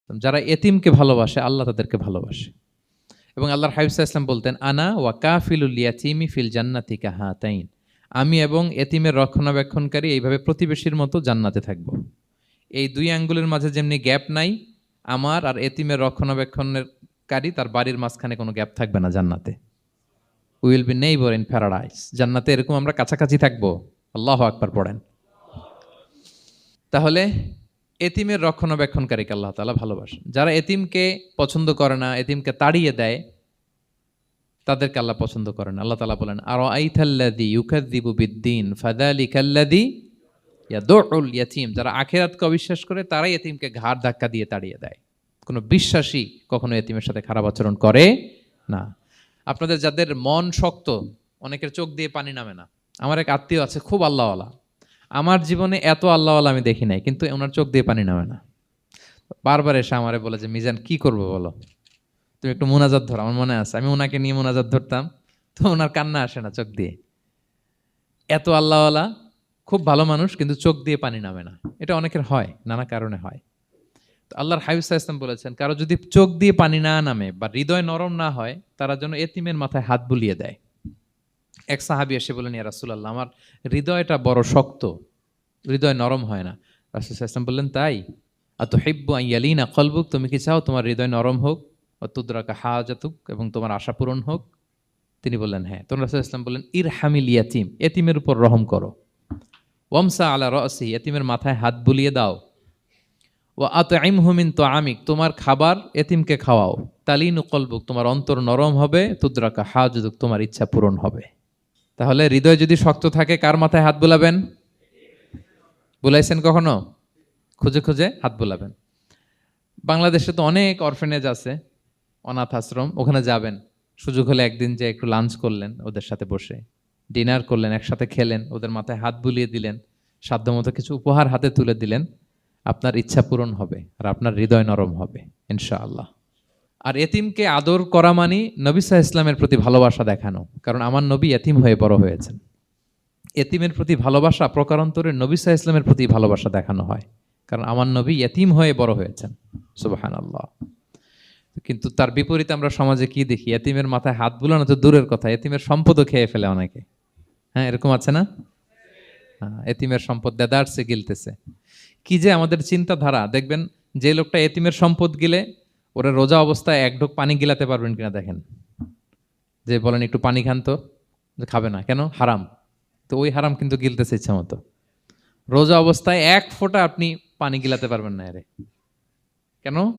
যারা এতিমকে ভালোবাসে আল্লাহ তাদেরকে ভালোবাসে। এবং আল্লাহর হাবিব সাল্লাল্লাহু আলাইহি ওয়াসাল্লাম বলতেন, আনা ওয়া কাফিলুল ইয়াতীমি ফিল জান্নাতি কাহাতাইন। আমি এবং এতিমের রক্ষণাবেক্ষণকারী এইভাবে প্রতিবেশীর মতো জান্নাতে থাকব। এই দুই আঙ্গুলের মাঝে যেমনি গ্যাপ নাই, আমার আর এতিমের রক্ষণাবেক্ষণের কারী তার বাড়ির মাঝখানে কোনো গ্যাপ থাকবে না জান্নাতে। We will be neighbour in paradise. জান্নাতে এরকম আমরা কাছাকাছি থাকবো। আল্লাহু আকবার পড়েন। তাহলে এতিমের রক্ষণাবেক্ষণকারীকে আল্লাহ তাআলা ভালোবাসেন। যারা এতিমকে পছন্দ করে না, এতিমকে তাড়িয়ে দেয়, তাদেরকে আল্লাহ পছন্দ করেন। আল্লাহ তাআলা বলেন, আরাআইতাল্লাযী ইউকাযযিবু বিদ্দীন ফাযালিকাল্লাযী ইয়াদুউল ইয়াতীম। যারা আখিরাতকে অবিশ্বাস করে তারাই এতিমকে ঘাড় ধাক্কা দিয়ে তাড়িয়ে দেয়। কোনো বিশ্বাসী কখনো এতিমের সাথে খারাপ আচরণ করে না। আপনাদের যাদের মন শক্ত, অনেকের চোখ দিয়ে পানি নামে না। আমার এক আত্মীয় আছে খুব আল্লাহওয়ালা। আমার জীবনে এত আল্লাহওয়ালা আমি দেখি নাই, কিন্তু ওনার চোখ দিয়ে পানি নামে না। বারবার এসে আমারে বলে যে, মিজান কি করবো বলো, তুমি একটু মোনাজাত ধরো। আমার মনে আছে আমি ওনাকে নিয়ে মোনাজাত ধরতাম, তো ওনার কান্না আসে না চোখ দিয়ে। এত আল্লাহওয়ালা, খুব ভালো মানুষ, কিন্তু চোখ দিয়ে পানি নামে না। এটা অনেকের হয়, নানা কারণে হয়। তো আল্লাহর হাবিব সাল্লাল্লাহু আলাইহি ওয়াসাল্লাম বলেছেন, কারো যদি চোখ দিয়ে পানি না নামে বা হৃদয় নরম না হয়, তারা যেন এতিমের মাথায় হাত বুলিয়ে দেয়। এক সাহাবী এসে বলেন, ইয়া রাসূলুল্লাহ, আমার হৃদয়টা বড় শক্ত, হৃদয় নরম হয় না। রাসূল সাল্লাল্লাহু আলাইহি ওয়াসাল্লাম বললেন, তাই? আতুহিব্বু আন ইয়ালিনা কলবুক, তুমি কি চাও তোমার হৃদয় নরম হোক? ওয়া তুদরাকা হাজাতুক, এবং তোমার আশা পূরণ হোক? তিনি বললেন, হ্যাঁ। তখন রাসূল সাল্লাল্লাহু আলাইহি ওয়াসাল্লাম বললেন, ইরহামিল ইয়াতীম, এতিমের উপর রহম করো। ওয়ামসা আলা রাসিহি, এতিমের মাথায় হাত বুলিয়ে দাও। ওয়া আতইমহু মিন তুআমিক, তোমার খাবার এতিমকে খাওয়াও। তালিনু কলবুক, তোমার অন্তর নরম হবে। তুদরাকা হাজাতুক, তোমার ইচ্ছা পূরণ হবে। তাহলে হৃদয় যদি শক্ত থাকে, কার মাথায় হাত বুলাবেন? বুলাইছেন কখনো? খুঁজে খুঁজে হাত বুলাবেন। বাংলাদেশে তো অনেক অরফেনেজ আছে, অনাথ আশ্রম, ওখানে যাবেন। সুযোগ হলে একদিন যে একটু লাঞ্চ করলেন ওদের সাথে বসে, ডিনার করলেন, একসাথে খেলেন, ওদের মাথায় হাত বুলিয়ে দিলেন, সাধ্যমতো কিছু উপহার হাতে তুলে দিলেন, আপনার ইচ্ছা পূরণ হবে আর আপনার হৃদয় নরম হবে ইনশাআল্লাহ। আর এতিমকে আদর করা মানে নবী সাল্লাল্লাহু আলাইহি ওয়াসাল্লামের প্রতি ভালোবাসা দেখানো। কারণ আমার নবী এতিম হয়ে বড় হয়েছেন। এতিমের প্রতি ভালোবাসা প্রকারান্তরে নবী সাল্লাল্লাহু আলাইহি ওয়াসাল্লামের প্রতি ভালোবাসা দেখানো হয়। কারণ আমার নবী এতিম হয়ে বড় হয়েছেন। সুবহানাল্লাহ। কিন্তু তার বিপরীতে আমরা সমাজে কি দেখি? এতিমের মাথায় হাত বুলানো তো দূরের কথা, এতিমের সম্পদও খেয়ে ফেলে অনেকে। হ্যাঁ, এরকম আছে না? এতিমের সম্পদ দেদারসে গিলতেছে। কি যে আমাদের চিন্তাধারা! দেখবেন যে লোকটা এতিমের সম্পদ গিলে, ওরা রোজা অবস্থায় এক ঢোক পানি গিলাতে পারবেন কিনা দেখেন। যে বলেন একটু পানি খান তো, যে খাবে না কেন? হারাম। তো ওই হারাম কিন্তু গিলতেছে ইচ্ছা মতো। রোজা অবস্থায় এক ফোঁটা আপনি পানি গিলাতে পারবেন না এরে। কেন?